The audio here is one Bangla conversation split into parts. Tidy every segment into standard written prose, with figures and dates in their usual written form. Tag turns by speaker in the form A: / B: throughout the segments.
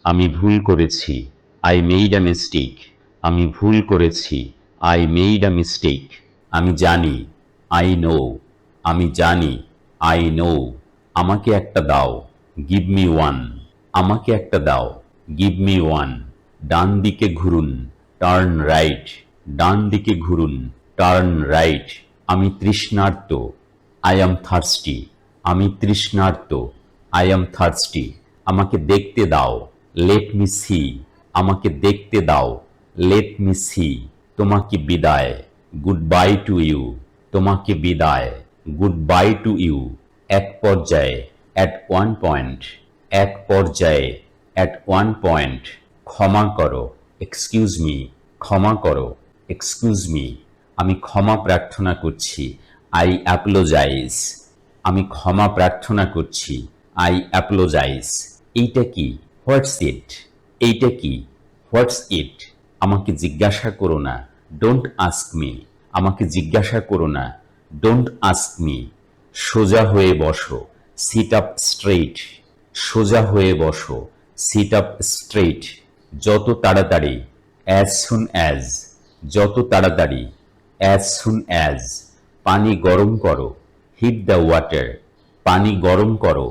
A: আমি ভুল করেছি। I made a mistake. আমি ভুল করেছি। I made a mistake. আমি জানি। I know. আমি জানি। I know. আমাকে একটা দাও। Give me one. আমাকে একটা দাও। Give me one. ডান দিকে ঘুরুন। Turn right. ডান দিকে ঘুরুন। Turn right. আমি তৃষ্ণার্ত। I am thirsty. আমি তৃষ্ণার্ত। I am thirsty. আমাকে দেখতে দাও। Let me see. আমাকে দেখতে দাও। Let me see. তোমাকে বিদায়। Good bye to you. তোমাকে বিদায়। Good bye to you. এক পর্যায়ে। At one point. এক পর্যায়ে। At one point. ক্ষমা করো। Excuse me. ক্ষমা করো। Excuse me. আমি ক্ষমা প্রার্থনা করছি। I apologise. আমি ক্ষমা প্রার্থনা করছি। I apologise. এইটা কি? হোয়াটস ইট? এইটা কি? হোয়াটস ইট? আমাকে জিজ্ঞাসা করো না। Don't ask me. আমাকে জিজ্ঞাসা করো না। Don't ask me. সোজা হয়ে বসো। Sit up straight. সোজা হয়ে বসো। Sit up straight. যত তাড়াতাড়ি। As soon as. যত তাড়াতাড়ি। As soon as. পানি গরম করো। Heat the water. পানি গরম করো।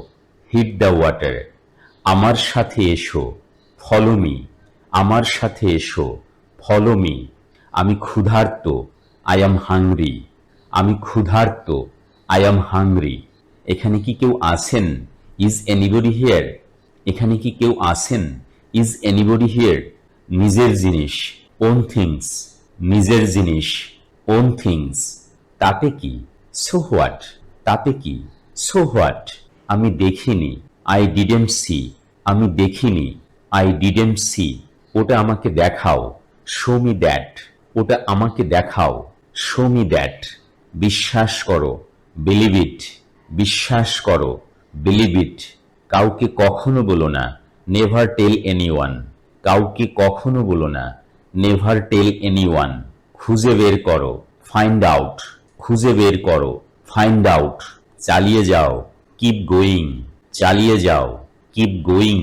A: Heat the water. আমার সাথে এসো। Follow me. আমার সাথে এসো। Follow me. আমি ক্ষুধার্ত। I am hungry. আমি ক্ষুধার্ত। I am hungry. এখানে কি কেউ আছেন? Is anybody here? এখানে কি কেউ আছেন? Is anybody here? নিজের জিনিস। Own things. নিজের জিনিস। Own things. তাতে কি? So what? তাতে কি? So what? আমি দেখিনি। I didn't see. আমি দেখিনি। I didn't see. ওটা আমাকে দেখাও। Show me that. ওটা আমাকে দেখাও। Show me that. বিশ্বাস করো। Believe it. বিশ্বাস করো। Believe it. কাউকে কখনো বলো না। Never tell anyone. কাউকে কখনো বলো না। Never tell anyone. খুঁজে বের করো। Find out. খুঁজে বের করো। Find out. চালিয়ে যাও। Keep going. চালিয়ে যাও। Keep going.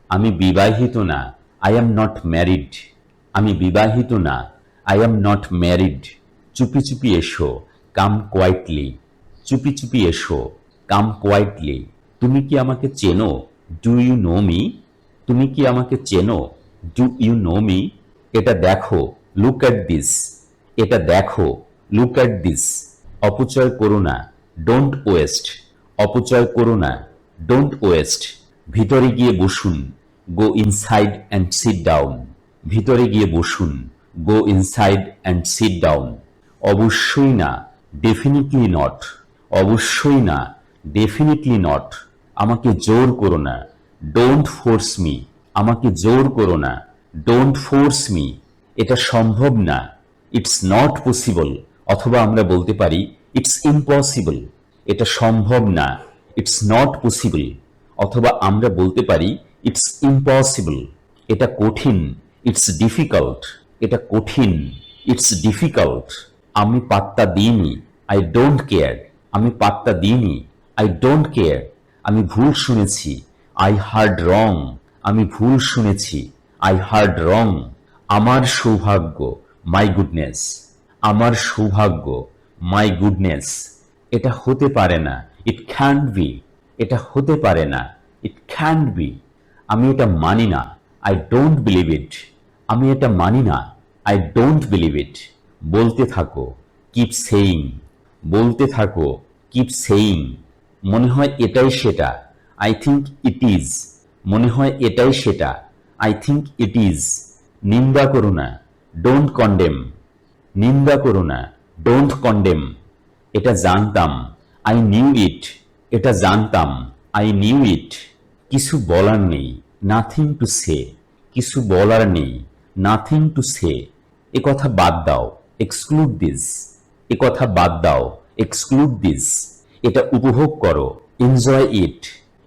A: আমি বিবাহিত না। I am not married. আমি বিবাহিত না। I am not married. চুপি চুপি এসো। Come quietly. চুপি চুপি এসো। Come quietly. তুমি কি আমাকে চেনো? Do you know me? তুমি কি আমাকে চেনো? Do you know me? এটা দেখো। Look at this. এটা দেখো। Look at this. অপচয় করো না। Don't waste. অপচয় করো না। Don't waste. ভিতরে গিয়ে বসুন। গো ইনসাইড অ্যান্ড সিট ডাউন। ভিতরে গিয়ে বসুন। গো ইনসাইড অ্যান্ড সিট ডাউন। অবশ্যই না। Definitely not. অবশ্যই না। Definitely not. আমাকে জোর করো না। Don't force me. আমাকে জোর করো না। Don't force me. এটা সম্ভব না। It's not possible. অথবা আমরা বলতে পারি ইটস ইম্পসিবল। এটা সম্ভব না। It's not possible. অথবা আমরা বলতে পারি ইটস ইম্পসিবল। এটা কঠিন। It's difficult. এটা কঠিন। It's difficult. আমি পাত্তা দিইনি। I don't care. আমি পাত্তা দিইনি। I don't care. আমি ভুল শুনেছি। আই হার্ড রং। আমি ভুল শুনেছি। আই হার্ড রং। আমার সৌভাগ্য। My goodness. আমার সৌভাগ্য। My goodness. এটা হতে পারে না। ইট ক্যান্ট বি। এটা হতে পারে না। ইট ক্যান্ট বি। আমি এটা মানি না। I don't believe it. আমি এটা মানি না। I don't believe it. বলতে থাকো। Keep saying. বলতে থাকো। Keep saying. মনে হয় এটাই সেটা। I think it is. মনে হয় এটাই সেটা। I think it is. নিন্দা করো না। Don't condemn. নিন্দা করো না। Don't condemn. এটা জানতাম। I knew it. এটা জানতাম। I knew it. কিছু বলার নেই। Nothing to say. কিছু বলার নেই। Nothing to say. এ কথা বাদ দাও। Exclude this. এ কথা বাদ দাও। Exclude this. এটা উপভোগ করো। Enjoy it.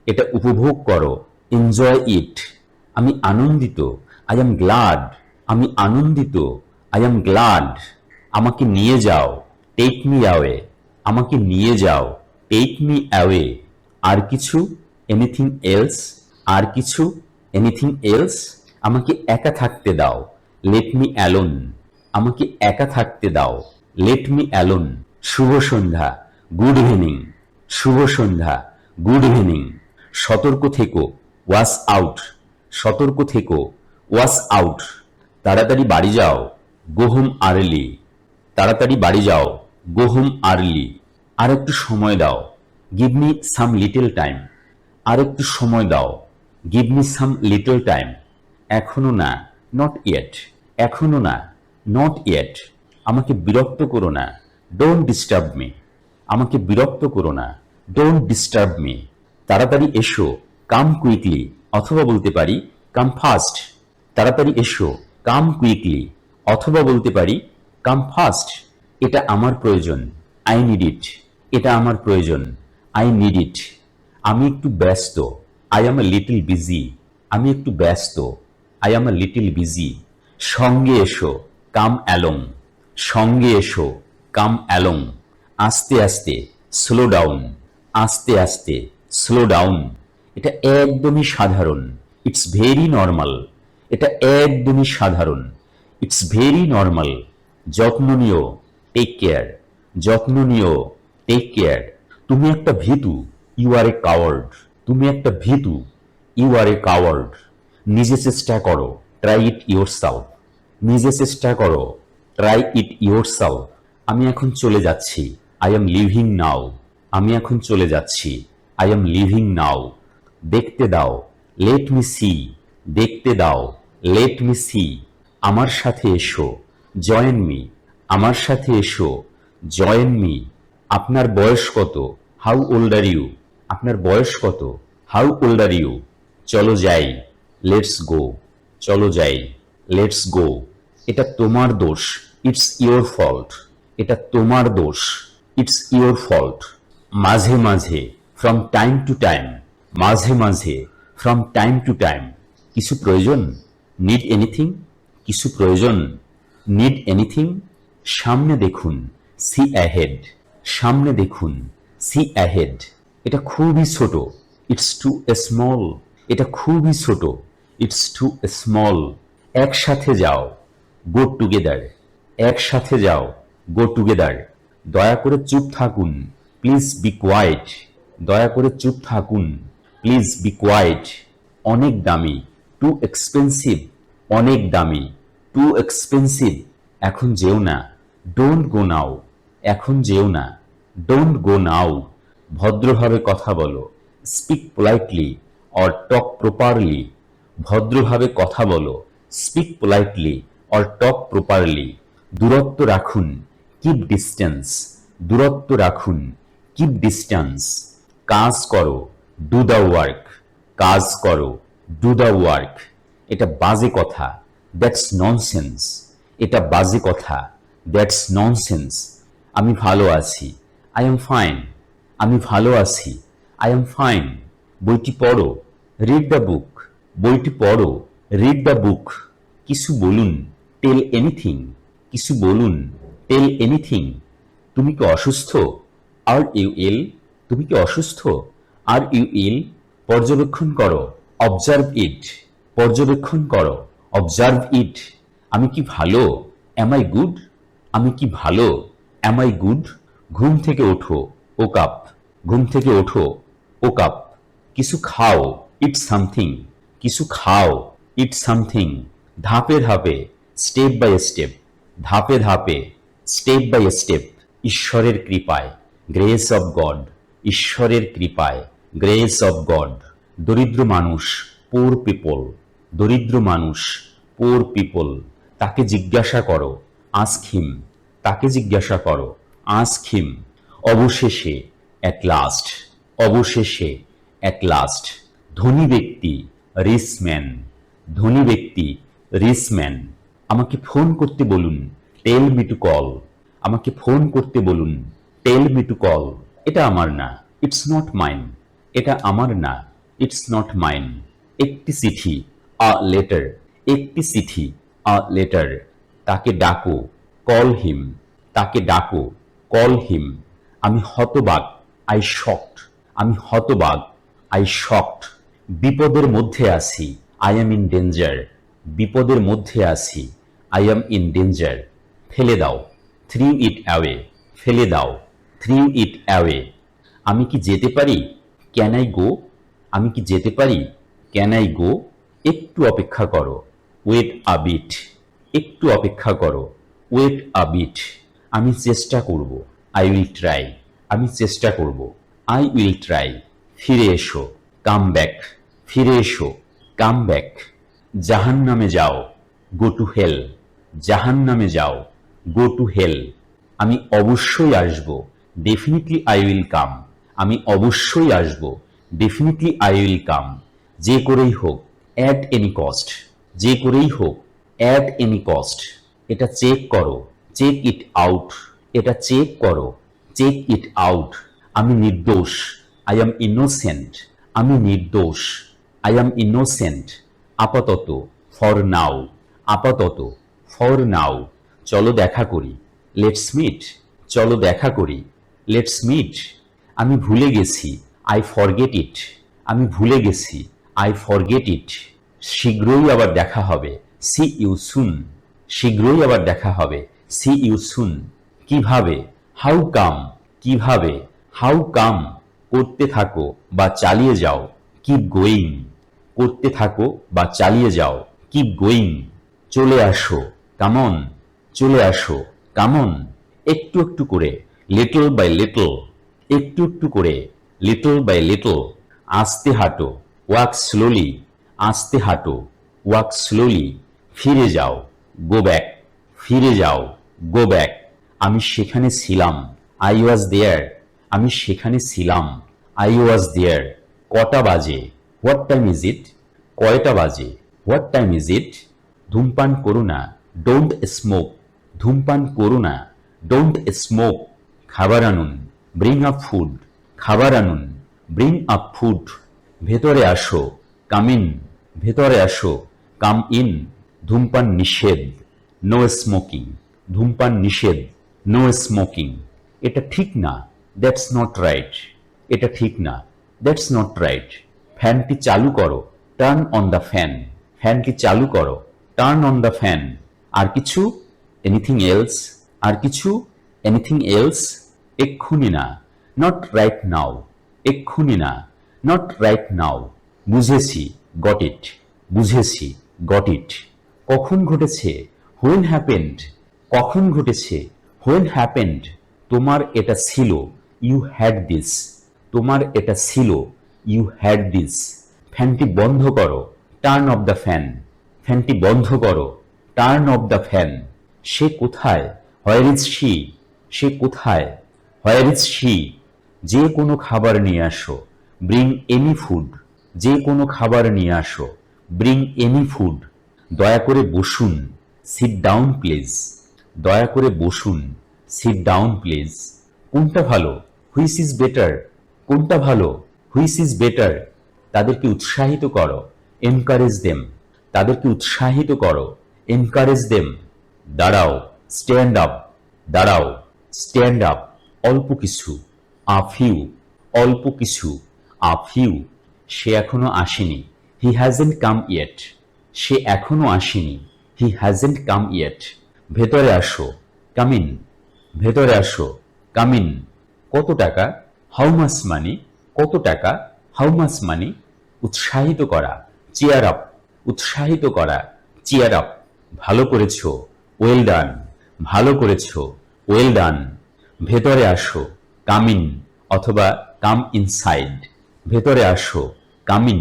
A: এটা উপভোগ করো। Enjoy it. আমি আনন্দিত। I am glad. আমি আনন্দিত। I am glad. আমাকে নিয়ে যাও। Take me away. আমাকে নিয়ে যাও। Take me away. আর কিছু? Anything else? আর কিছু? Anything else? আমাকে একা থাকতে দাও, লেট মি অ্যালোন। আমাকে একা থাকতে দাও, লেট মি অ্যালোন। শুভ সন্ধ্যা, গুড ইভিনিং। শুভ সন্ধ্যা, গুড ইভিনিং। সতর্ক থেকো, ওয়াচ আউট। সতর্ক থেকো, ওয়াচ আউট। তাড়াতাড়ি বাড়ি যাও, গো হোম আর্লি। তাড়াতাড়ি বাড়ি যাও, গো হোম আর্লি। আর একটু সময় দাও, give me some little time. আর একটু সময় দাও, give me some little time. এখনো না, নট ইয়েট। এখনো না, নট ইয়েট। আমাকে বিরক্ত করো না, ডোন্ট ডিস্টার্ব মি। আমাকে বিরক্ত করো না, ডোন্ট ডিস্টার্ব মি। তাড়াতাড়ি এসো, কাম কুইকলি। অথবা বলতে পারি কাম ফাস্ট। তাড়াতাড়ি এসো, কাম কুইকলি। অথবা বলতে পারি কাম ফাস্ট। এটা আমার প্রয়োজন, আই নিড ইট। এটা আমার প্রয়োজন, আই নিড ইট। আমি একটু ব্যস্ত, I M a little busy. আমি একটু ব্যস্ত, I M a little busy. সঙ্গে এসো, কাম অ্যালং। সঙ্গে এসো, কাম অ্যালং। আস্তে আস্তে, স্লো ডাউন। আস্তে আস্তে, স্লো ডাউন। এটা একদমই সাধারণ, ইটস ভেরি নর্মাল। এটা একদমই সাধারণ, ইটস ভেরি নর্মাল। যত্ন নিও, টেক কেয়ার। যত্ন নিও, টেক কেয়ার। তুমি একটা ভীতু, ইউ আর এ কাওয়ার্ড। তুমি একটা ভীতু, ইউ আর এ কাওয়ার্ড। নিজে চেষ্টা করো, ট্রাই ইট ইয়োর সেলফ। নিজে চেষ্টা করো, ট্রাই ইট ইয়োর সেলফ। আমি এখন চলে যাচ্ছি, আই এম লিভিং নাও। আমি এখন চলে যাচ্ছি, আই এম লিভিং নাও। দেখতে দাও, লেট মি সি। দেখতে দাও, লেট মি সি। আমার সাথে এসো, জয়েন মি। আমার সাথে এসো, জয়েন মি। আপনার বয়স কত? How old are you? আপনার বয়স কত? How old are you? চলো যাই, লেটস গো। চলো যাই, লেটস গো। এটা তোমার দোষ, ইটস ইয়োর ফল্ট। এটা তোমার দোষ, ইটস ইয়োর ফল্ট। মাঝে মাঝে, ফ্রম টাইম টু টাইম। মাঝে মাঝে, ফ্রম টাইম টু টাইম। কিছু প্রয়োজন? Need anything? কিছু প্রয়োজন? Need anything? সামনে দেখুন, সি অ্যাহেড। সামনে দেখুন, সি অ্যাহেড। এটা খুবই ছোট, ইটস টু স্মল। এটা খুবই ছোট, ইটস টু স্মল। একসাথে যাও, গো টুগেদার। একসাথে যাও, গো টুগেদার। দয়া করে চুপ থাকুন, প্লিজ বি কোয়াইট। দয়া করে চুপ থাকুন, প্লিজ বি কোয়াইট। অনেক দামি, টু এক্সপেন্সিভ। অনেক দামি, টু এক্সপেন্সিভ। এখন যেও না, ডোন্ট গো নাও। এখন যেও না, ডোন্ট গো নাও। ভদ্রভাবে কথা বলো, speak politely or talk properly. ভদ্রভাবে কথা বলো, speak politely or talk properly. দূরত্ব রাখুন, কিপ ডিস্টেন্স। দূরত্ব রাখুন, কিপ ডিস্টেন্স। কাজ করো, ডু দ্য ওয়ার্ক। কাজ করো, ডু দ্য ওয়ার্ক। এটা বাজে কথা, দ্যাটস ননসেন্স। এটা বাজে কথা, দ্যাটস ননসেন্স। আমি ভালো আছি, আই এম ফাইন। আমি ভালো আছি, আই এম ফাইন। বইটি পড়ো, রিড দ্য বুক। বইটি পড়ো, রিড দ্য বুক। কিছু বলুন, টেল এনিথিং। কিছু বলুন, টেল এনিথিং। তুমি কি অসুস্থ? Are you ill? তুমি কি অসুস্থ? Are you ill? পর্যবেক্ষণ করো, অবজার্ভ ইট। পর্যবেক্ষণ করো, অবজার্ভ ইট। আমি কি ভালো? Am I good? আমি কি ভালো? Am I good? ঘুম থেকে ওঠো, ওক আপ। ঘুম থেকে ওঠো, ওক আপ। কিছু খাও, ইট সামথিং। কিছু খাও, ইট সামথিং। ধাপে ধাপে, স্টেপ বাই স্টেপ। ধাপে ধাপে, স্টেপ বাই স্টেপ। ঈশ্বরের কৃপায়, গ্রেস অফ গড। ঈশ্বরের কৃপায়, গ্রেস অফ গড। দরিদ্র মানুষ, পোর পিপল। দরিদ্র মানুষ, পোর পিপল। তাকে জিজ্ঞাসা করো, আস্ক হিম। তাকে জিজ্ঞাসা করো, আস্ক হিম। অবশেষে, অ্যাট লাস্ট। অবশেষে, অ্যাট লাস্ট। ধনী ব্যক্তি, রিচ ম্যান। ধনী ব্যক্তি, রিচ ম্যান। আমাকে ফোন করতে বলুন, টেল মি টু কল। আমাকে ফোন করতে বলুন, টেল মি টু কল। এটা আমার না, ইটস নট মাইন। এটা আমার না, ইটস নট মাইন। একটি চিঠি, আ লেটার। একটি চিঠি, আ লেটার। তাকে ডাকো, কল হিম। তাকে ডাকো, কল হিম। আমি হতবাক, আই শকড। আমি হতবাক, আই শকড। বিপদের মধ্যে আছি, আই এম ইন ডেঞ্জার, বিপদের মধ্যে আছি। আই এম ইন ডেঞ্জার, ফেলে দাও। থ্রিউ ইট অ্যাওয়ে, ফেলে দাও। থ্রিউ ইট অ্যাওয়ে, আমি কি যেতে পারি? ক্যান আই গো, আমি কি যেতে পারি? ক্যান আই গো, একটু অপেক্ষা করো। ওয়েট আ বিট, একটু অপেক্ষা করো। ওয়েট আ বিট, আমি চেষ্টা করব। আই উইল ট্রাই, আমি চেষ্টা করব। আই উইল ট্রাই, ফিরে এসো। কাম ব্যাক, ফিরে এসো। কাম ব্যাক, জাহান নামে যাও। গো টু হেল, জাহান নামে যাও। গো টু হেল, আমি অবশ্যই আসব। ডেফিনেটলি আই উইল কাম, আমি অবশ্যই আসব। ডেফিনেটলি আই উইল কাম, যে করেই হোক। অ্যাট এনি কস্ট, যে করেই হোক। অ্যাট এনি কস্ট, এটা চেক করো। চেক ইট আউট, এটা চেক করো। চেক ইট আউট, আমি নির্দোষ। আই অ্যাম ইনোসেন্ট, আমি নির্দোষ। আই অ্যাম ইনোসেন্ট, আপাতত। ফর নাও, আপাতত। ফর নাও, চলো দেখা করি। লেটস মিট, চলো দেখা করি। লেটস মিট, আমি ভুলে গেছি। আই ফরগেট ইট, আমি ভুলে গেছি। আই ফরগেট ইট, শীঘ্রই আবার দেখা হবে। সি ইউ সুন, শীঘ্রই আবার দেখা হবে। সি ইউ সুন, কিভাবে? হাউ কাম, কিভাবে? হাউ কাম, করতে থাকো বা চালিয়ে যাও। কিপ গোয়িং, করতে থাকো বা চালিয়ে যাও। কিপ গোয়িং, চলে আসো। কামন, চলে আসো। কামন, একটু একটু করে। লিটল বাই লিটল, একটু একটু করে। লিটল বাই লিটল, আস্তে হাঁটো। ওয়াক স্লোলি, আস্তে হাঁটো। ওয়াক স্লোলি, ফিরে যাও। গো ব্যাক, ফিরে যাও। গো ব্যাক, আমি সেখানে ছিলাম। আই ওয়াজ দেয়ার, আমি সেখানে ছিলাম। আই ওয়াজ দেয়ার, কটা বাজে? হোয়াট টাইম ইজ ইট, কয়টা বাজে? হোয়াট টাইম ইজ ইট, ধূমপান করো না। ডোন্ট স্মোক, ধূমপান করো না। ডোন্ট স্মোক, খাবার আনুন। ব্রিং আপ ফুড, খাবার আনুন। ব্রিং আপ ফুড, ভেতরে আসো। কাম ইন, ভেতরে আসো। কাম ইন, ধূমপান নিষেধ। নো স্মোকিং, ধূমপান নিষেধ। নো স্মোকিং, এটা ঠিক না। দ্যাটস নট রাইট, এটা ঠিক না। দ্যাটস নট রাইট, ফ্যানটি চালু করো। টার্ন অন দ্য ফ্যান, ফ্যানটি চালু করো। টার্ন অন দ্য ফ্যান, আর কিছু? এনিথিং এলস, আর কিছু? এনিথিং এলস, এক্ষুনি না। নট রাইট নাও, এক্ষুনি না। নট রাইট নাও, বুঝেছি। গট ইট, বুঝেছি। গট ইট, কখন ঘটেছে? হোয়েন হ্যাপেন্ড, কখন ঘটেছে? হোয়েন হ্যাপেন্ড, তোমার এটা ছিল। ইউ হ্যাড দিস, তোমার এটা ছিল। ইউ হ্যাড দিস, ফ্যানটি বন্ধ করো। টার্ন অফ দ্য ফ্যান, ফ্যানটি বন্ধ করো। টার্ন অফ দ্য ফ্যান, সে কোথায়? হোয়ার ইজ শি, সে কোথায়? হোয়ার ইজ শি, যে কোনো খাবার নিয়ে আসো। ব্রিং এনি ফুড, যে কোনো খাবার নিয়ে আসো। ব্রিং এনি ফুড, দয়া করে বসুন। সিট ডাউন প্লিজ, দয়া করে বসুন। সিট ডাউন প্লিজ, কোনটা ভালো? হুইচ ইজ বেটার, কোনটা ভালো? হুইচ ইজ বেটার, তাদেরকে উৎসাহিত করো। এনকারেজ দেম, তাদেরকে উৎসাহিত করো। এনকারেজ দেম, দাঁড়াও। স্ট্যান্ড আপ, দাঁড়াও। স্ট্যান্ড আপ, অল্প কিছু। আ ফিউ, অল্প কিছু। আ ফিউ, সে এখনো আসেনি। হি হ্যাজেন্ট কাম ইয়েট, সে এখনো আসেনি। হি হ্যাজেন্ট কাম ইয়েট, ভেতরে আসো। কাম ইন, ভেতরে আসো। কাম ইন, কত টাকা? হাউ মাচ মানি, কত টাকা? হাউ মাচ মানি, উৎসাহিত করা। চিয়ার আপ, উৎসাহিত করা। চিয়ার আপ, ভালো করেছো। ওয়েল ডান, ভালো করেছো। ওয়েল ডান, ভেতরে আসো। কাম ইন অথবা কাম ইনসাইড, ভেতরে আসো। কাম ইন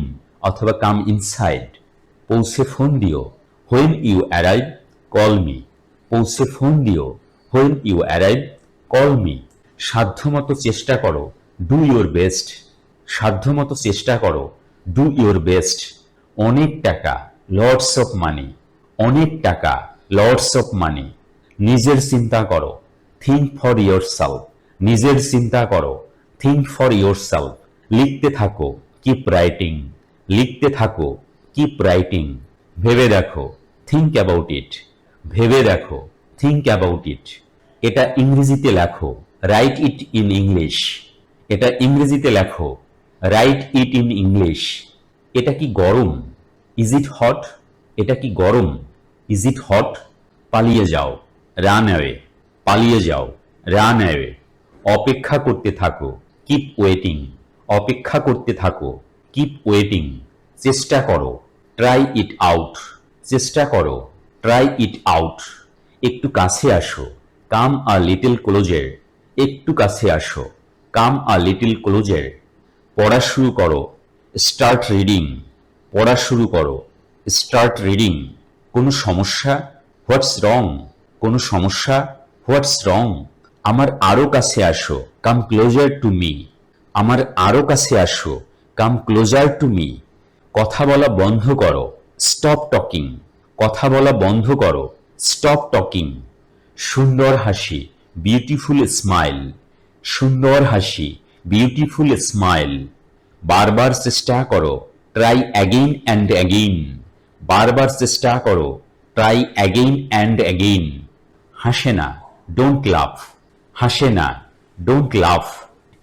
A: অথবা কাম ইনসাইড, পৌঁছে ফোন দিও। When you arrive call me, পৌঁছে ফোন দিও। When you arrive call me, সাধ্যমতো চেষ্টা করো। ডু ইউর বেস্ট, সাধ্যমতো চেষ্টা করো। ডু ইউর বেস্ট, অনেক টাকা। লর্ডস অফ মানি, অনেক টাকা। লর্ডস অফ মানি, নিজের চিন্তা করো। থিঙ্ক ফর ইয়োর সেলফ, নিজের চিন্তা করো। থিঙ্ক ফর ইয়োর সেলফ, লিখতে থাকো। কিপ রাইটিং, লিখতে থাকো। কিপ রাইটিং, ভেবে দেখো। থিঙ্ক অ্যাবাউট ইট, ভেবে দেখো। থিঙ্ক অ্যাবাউট ইট, এটা ইংরেজিতে লেখো। রাইট ইট ইন ইংলিশ, এটা ইংরেজিতে লেখো। রাইট ইট ইন ইংলিশ, এটা কি গরম? Is it hot? এটা কি গরম? Is it hot? পালিয়ে যাও, রান অ্যাওয়ে। পালিয়ে যাও, রান অ্যাওয়ে। অপেক্ষা করতে থাকো, কিপ ওয়েটিং। অপেক্ষা করতে থাকো, কিপ ওয়েটিং। চেষ্টা করো, ট্রাই ইট আউট। চেষ্টা করো, ট্রাই ইট আউট। একটু কাছে আসো, কাম আ লিটল ক্লোজের। একটু কাছে আসো, কাম আ লিটল ক্লোজের। পড়া শুরু করো, স্টার্ট রিডিং। পড়া শুরু করো, স্টার্ট রিডিং। কোনো সমস্যা? হোয়াটস রং? কোনো সমস্যা? হোয়াটস রং? আমার আরো কাছে আসো, কাম ক্লোজার টু মি। আমার আরো কাছে আসো, কাম ক্লোজার টু মি। কথা বলা বন্ধ করো, স্টপ টকিং। কথা বলা বন্ধ করো, স্টপ টকিং। সুন্দর হাসি, বিউটিফুল স্মাইল। সুন্দর হাসি, বিউটিফুল স্মাইল। বারবার চেষ্টা করো, ট্রাই অ্যাগেইন অ্যান্ড অ্যাগেইন। বারবার চেষ্টা করো, ট্রাই অ্যাগেইন অ্যান্ড অ্যাগেইন। হাসে না, ডোন্ট লাফ। হাসে না, ডোন্ট লাফ।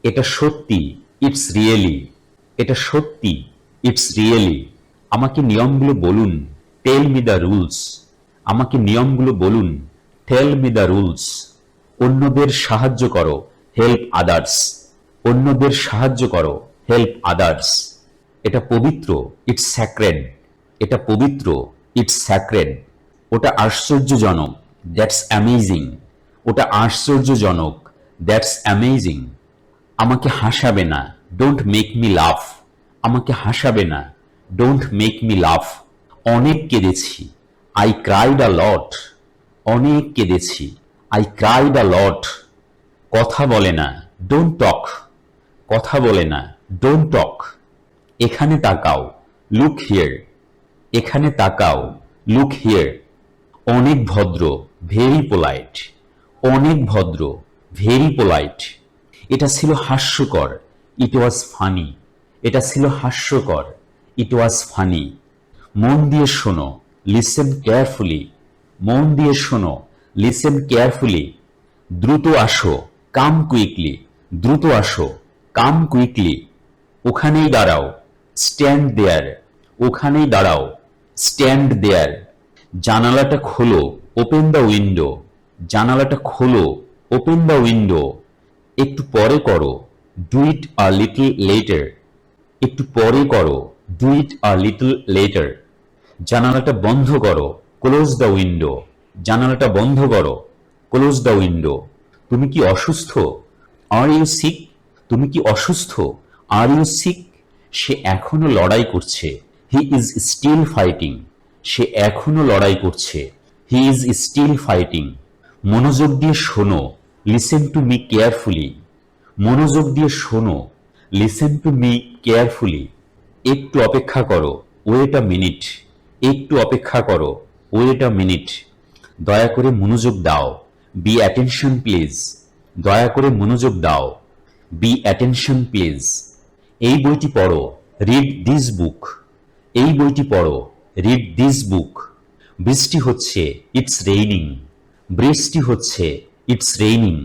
A: এটা সত্যি, ইটস রিয়েলি। এটা সত্যি, ইটস রিয়েলি। আমাকে নিয়মগুলো বলুন, টেল মি দ্য রুলস। আমাকে নিয়মগুলো বলুন, টেল মি দ্য রুলস। অন্যদের সাহায্য করো, হেল্প আদার্স। অন্যদের সাহায্য করো, হেল্প আদার্স। এটা পবিত্র, ইটস স্যাক্রেড। এটা পবিত্র, ইটস স্যাক্রেড। ওটা আশ্চর্যজনক, দ্যাটস অ্যামেজিং। ওটা আশ্চর্যজনক, দ্যাটস অ্যামেজিং। আমাকে হাসাবে না, ডোন্ট মেক মি লাফ। আমাকে হাসাবে না, ডোন্ট মেক মি লাফ। অনেক কেঁদেছি, আই ক্রাইড আ লট। অনেক কেঁদেছি, আই ক্রাইড আ লট। কথা বলে না, ডোন্ট টক। কথা বলে না, ডোন্ট টক। এখানে তাকাও, লুক হিয়ার। এখানে তাকাও, লুক হিয়ার। অনেক ভদ্র, ভেরি পোলাইট। অনেক ভদ্র, ভেরি পোলাইট। এটা ছিল হাস্যকর, ইট ওয়াজ ফানি। এটা ছিল হাস্যকর, ইট ওয়াজ ফানি। মন দিয়ে শোনো, লিসেন কেয়ারফুলি। মন দিয়ে শোনো, লিসেন কেয়ারফুলি। দ্রুত আসো, কাম কুইকলি। দ্রুত আসো, কাম কুইকলি। ওখানেই দাঁড়াও, স্ট্যান্ড দেয়ার। ওখানেই দাঁড়াও, স্ট্যান্ড দেয়ার। জানালাটা খোলো, ওপেন দ্য উইন্ডো। জানালাটা খোলো, ওপেন দ্য উইন্ডো। একটু পরে করো, do it a little later. একটু পরে করো, do it a little later. জানালাটা বন্ধ করো, ক্লোজ দ্য উইন্ডো। জানালাটা বন্ধ করো, ক্লোজ দ্য উইন্ডো। তুমি কি অসুস্থ? Are you sick? তুমি কি অসুস্থ? Are you sick? সে এখনো লড়াই করছে, হি ইজ স্টিল ফাইটিং। সে এখনো লড়াই করছে, হি ইজ স্টিল ফাইটিং। মনোযোগ দিয়ে শোনো, লিসেন টু মি কেয়ারফুলি। মনোযোগ দিয়ে শোনো, লিসেন টু মি কেয়ারফুলি। একটু অপেক্ষা করো, ওয়েট আ মিনিট। একটু অপেক্ষা করো, ওয়েট আ মিনিট। দয়া করে মনোযোগ দাও, বি অ্যাটেনশন প্লিজ। দয়া করে মনোযোগ দাও, বি অ্যাটেনশন প্লিজ। এই বইটি পড়ো, রিড দিস বুক। এই বইটি পড়ো, রিড দিস বুক। বৃষ্টি হচ্ছে, ইটস রেইনিং। বৃষ্টি হচ্ছে, ইটস রেইনিং।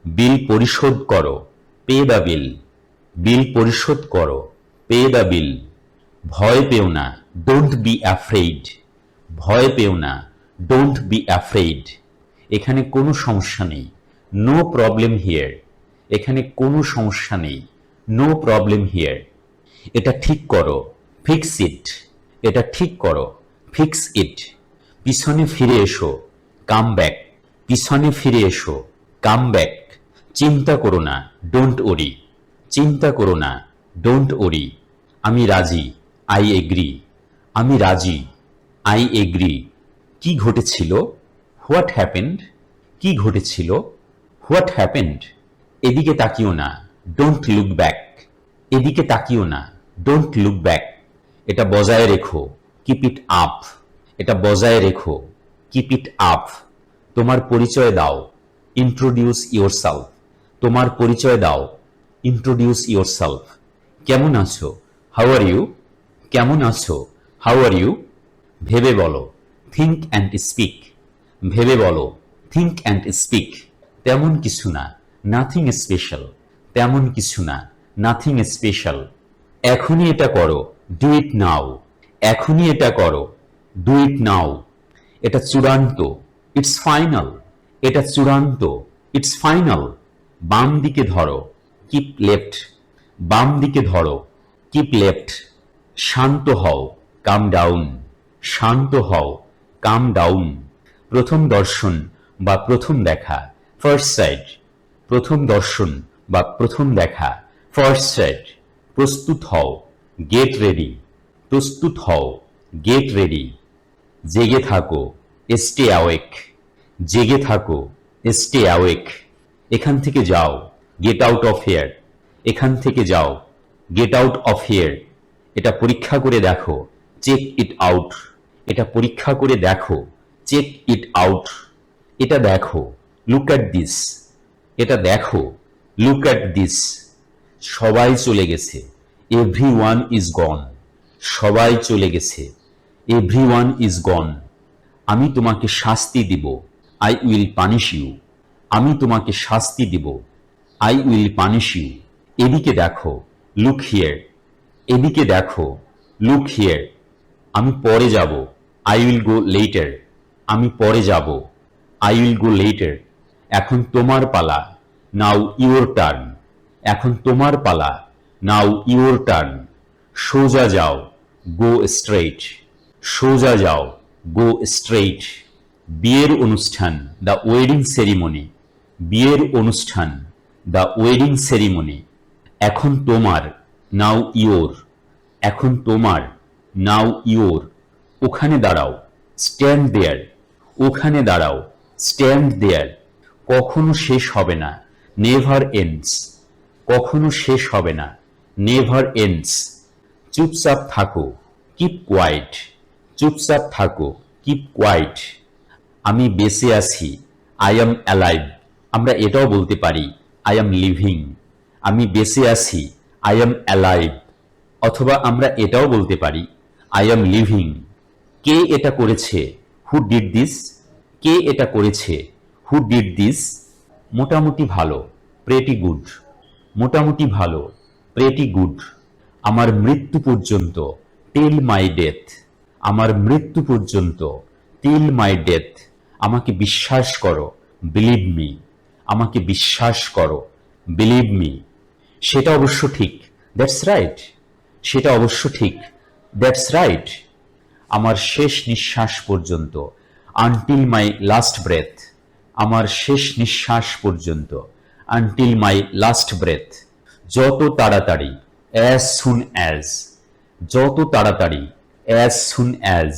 A: বিল পরিশোধ করো, পে দ্য বিল। বিল পরিশোধ করো, পে দ্য বিল। ভয় পেও না, ডোন্ট বি অ্যাফ্রেইড। ভয় পেও না, ডোন্ট বি অ্যাফ্রেইড। এখানে কোনো সমস্যা নেই, নো প্রবলেম হিয়ার। এখানে কোনো সমস্যা নেই, নো প্রবলেম হিয়ার। এটা ঠিক করো, ফিক্স ইট। এটা ঠিক করো, ফিক্স ইট। পিছনে ফিরে এসো, কাম ব্যাক। পিছনে ফিরে এসো, কাম ব্যাক। চিন্তা করো না, ডোন্ট ওরি। চিন্তা করো না, ডোন্ট ওরি। আমি রাজি, আই এগ্রি। আমি রাজি, আই এগ্রি। কি ঘটেছিল? What happened? কি ঘটেছিল? What happened? এদিকে তাকিও না, ডোন্ট লুক ব্যাক। এদিকে তাকিও না, ডোন্ট লুক ব্যাক। এটা বজায় রেখো, কিপ ইট আপ। এটা বজায় রেখো, কিপ ইট আপ। তোমার পরিচয় দাও, ইন্ট্রোডিউস ইয়োরসেলফ। তোমার পরিচয় দাও, ইন্ট্রোডিউস ইয়োরসেলফ। কেমন আছো? How are you? কেমন আছো? How are you? ভেবে বলো, থিঙ্ক অ্যান্ড স্পিক। ভেবে বলো, থিঙ্ক অ্যান্ড স্পিক। তেমন কিছু না, নাথিং স্পেশাল। তেমন কিছু না, নাথিং স্পেশাল। এখনই এটা করো, ডু ইট নাও। এখনই এটা করো, ডু ইট নাও। এটা চূড়ান্ত, ইটস ফাইনাল। এটা চূড়ান্ত, ইটস ফাইনাল। বাম দিকে ধরো, কিপ লেফট। বাম দিকে ধরো, কিপ লেফট। শান্ত হও, কাম ডাউন। শান্ত হও, কাম ডাউন। প্রথম দর্শন বা প্রথম দেখা, ফার্স্ট সাইট। প্রথম দর্শন বা প্রথম দেখা, ফার্স্ট সাইট। প্রস্তুত হও, গেট রেডি। প্রস্তুত হও, গেট রেডি। জেগে থাকো, স্টে অ্যাওয়েক। জেগে থাকো, স্টে অ্যাওয়েক। এখান থেকে যাও, গেট আউট অফ হিয়ার। এখান থেকে যাও, গেট আউট অফ হিয়ার। এটা পরীক্ষা করে দেখো, চেক ইট আউট। এটা পরীক্ষা করে দেখো, চেক ইট আউট। এটা দেখো, লুক অ্যাট দিস। এটা দেখো, লুক অ্যাট দিস। সবাই চলে গেছে, এভরিওয়ান ইজ গন। সবাই চলে গেছে, এভরিওয়ান ইজ গন। আমি তোমাকে শাস্তি দিব, আই উইল পানিশ ইউ। আমি তোমাকে শাস্তি দিব, আই উইল পানিশ ইউ। এদিকে দেখো, লুক হিয়ার। এদিকে দেখো, লুক হিয়ার। আমি পরে যাব, আই উইল গো লেটার। আমি পরে যাব, আই উইল গো লেটার। এখন তোমার পালা, নাও ইউর টার্ন। এখন তোমার পালা, নাও ইউর টার্ন। সোজা যাও, গো স্ট্রেইট। সোজা যাও, গো স্ট্রেইট। বিয়ের অনুষ্ঠান, দ্য ওয়েডিং সেরিমনি। বিয়ের অনুষ্ঠান, দ্য ওয়েডিং সেরিমনি। এখন তোমার, নাও ইয়োর। এখন তোমার, নাও ইয়োর। ওখানে দাঁড়াও, স্ট্যান্ড দেয়ার। ওখানে দাঁড়াও, স্ট্যান্ড দেয়ার। কখনো শেষ হবে না, নেভার এন্ডস। কখনো শেষ হবে না, নেভার এন্ডস। চুপচাপ থাকো, কিপ কোয়াইট। চুপচাপ থাকো, কিপ কোয়াইট। আমি বেঁচে আছি, আই অ্যাম অ্যালাইভ। আমরা এটাও বলতে পারি, আই অ্যাম লিভিং। আমি বেঁচে আছি, আই অ্যাম অ্যালাইভ। অথবা আমরা এটাও বলতে পারি, আই অ্যাম লিভিং। কে এটা করেছে, হু ডিড দিস। কে এটা করেছে, হু ডিড দিস। মোটামুটি ভালো, প্রেটি গুড। মোটামুটি ভালো, প্রেটি গুড। আমার মৃত্যু পর্যন্ত, টিল মাই ডেথ। আমার মৃত্যু পর্যন্ত, টিল মাই ডেথ। আমাকে বিশ্বাস করো, বিলিভ মি। আমাকে বিশ্বাস করো, বিলিভ মি। সেটা অবশ্য ঠিক, দ্যাটস রাইট। সেটা অবশ্য ঠিক, দ্যাটস রাইট। আমার শেষ নিঃশ্বাস পর্যন্ত, আনটিল মাই লাস্ট ব্রেথ। আমার শেষ নিঃশ্বাস পর্যন্ত, আনটিল মাই লাস্ট ব্রেথ। যত তাড়াতাড়ি, অ্যাজ সুন অ্যাজ। যত তাড়াতাড়ি, অ্যাজ সুন অ্যাজ।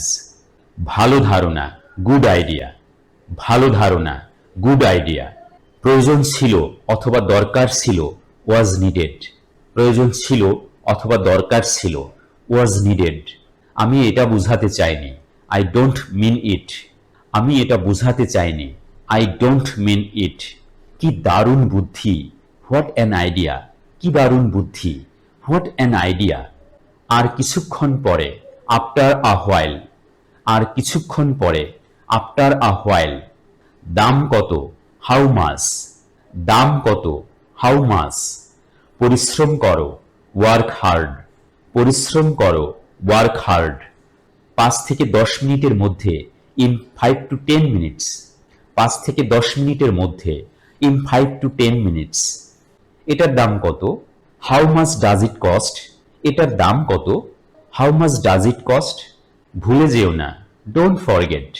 A: ভালো ধারণা, গুড আইডিয়া। ভালো ধারণা, গুড আইডিয়া। প্রয়োজন ছিল অথবা দরকার ছিল, ওয়াজ নিডেড। প্রয়োজন ছিল অথবা দরকার ছিল, ওয়াজ নিডেড। আমি এটা বুঝাতে চাইনি, আই ডোন্ট মিন ইট। আমি এটা বুঝাতে চাইনি, আই ডোন্ট মিন ইট। কি দারুণ বুদ্ধি, হোয়াট অ্যান আইডিয়া। কি দারুণ বুদ্ধি, হোয়াট অ্যান আইডিয়া। আর কিছুক্ষণ পরে, আফটার আ হোয়াইল। আর কিছুক্ষণ পরে, আফটার আ হোয়াইল। দাম কত, হাউ মাস। দাম কত, হাউ মাস। পরিশ্রম করো, ওয়ার্ক হার্ড। পরিশ্রম করো, ওয়ার্ক হার্ড। 5 থেকে 10 মিনিটের মধ্যে, ইন 5 to 10 মিনিটস। 5 থেকে 10 মিনিটের মধ্যে, ইন 5 to 10 মিনিটস। এটার দাম কত, how much does it cost. এটার দাম কত, how much does it cost. ভুলে যেও না, ডোন্ট ফরগেট।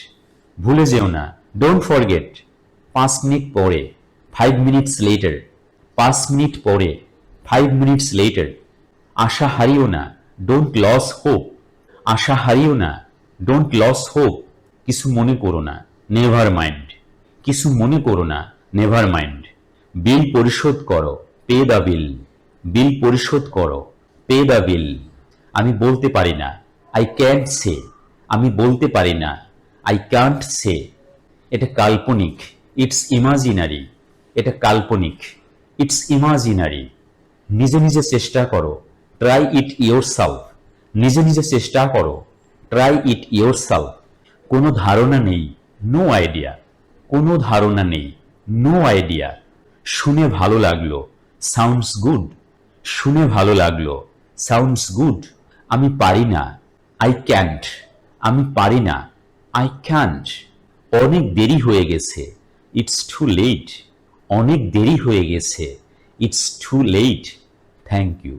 A: ভুলে যেও না, ডোন্ট ফরগেট। 5 মিনিট পরে, 5 মিনিটস লেটার। 5 মিনিট পরে, 5 মিনিটস লেটার। আশা হারিও না, ডোন্ট লস হোপ। আশা হারিও না, ডোন্ট লস হোপ। কিছু মনে করো না, নেভার মাইন্ড। কিছু মনে করো না, নেভার মাইন্ড। বিল পরিশোধ করো, পে দ্য বিল। বিল পরিশোধ করো, পে দ্য বিল। আমি বলতে পারি না, আই ক্যান্ট সে। আমি বলতে পারি না, আই ক্যান্ট সে। এটা কাল্পনিক, ইটস ইমাজিনারি। এটা কাল্পনিক, ইটস ইমাজিনারি। নিজে নিজে চেষ্টা করো, ট্রাই ইট ইয়োর সেলফ। নিজে নিজে চেষ্টা করো, ট্রাই ইট ইয়োর সেলফ। কোনো ধারণা নেই, নো আইডিয়া। কোনো ধারণা নেই, নো আইডিয়া। শুনে ভালো লাগলো, সাউন্ডস গুড। শুনে ভালো লাগলো, সাউন্ডস গুড। আমি পারি না, আই ক্যান্ট, আমি পারি না। আই ক্যান্ট, অনেক দেরি হয়ে গেছে। ইটস টু লেট, অনেক দেরি হয়ে গেছে। It's too late. Thank you.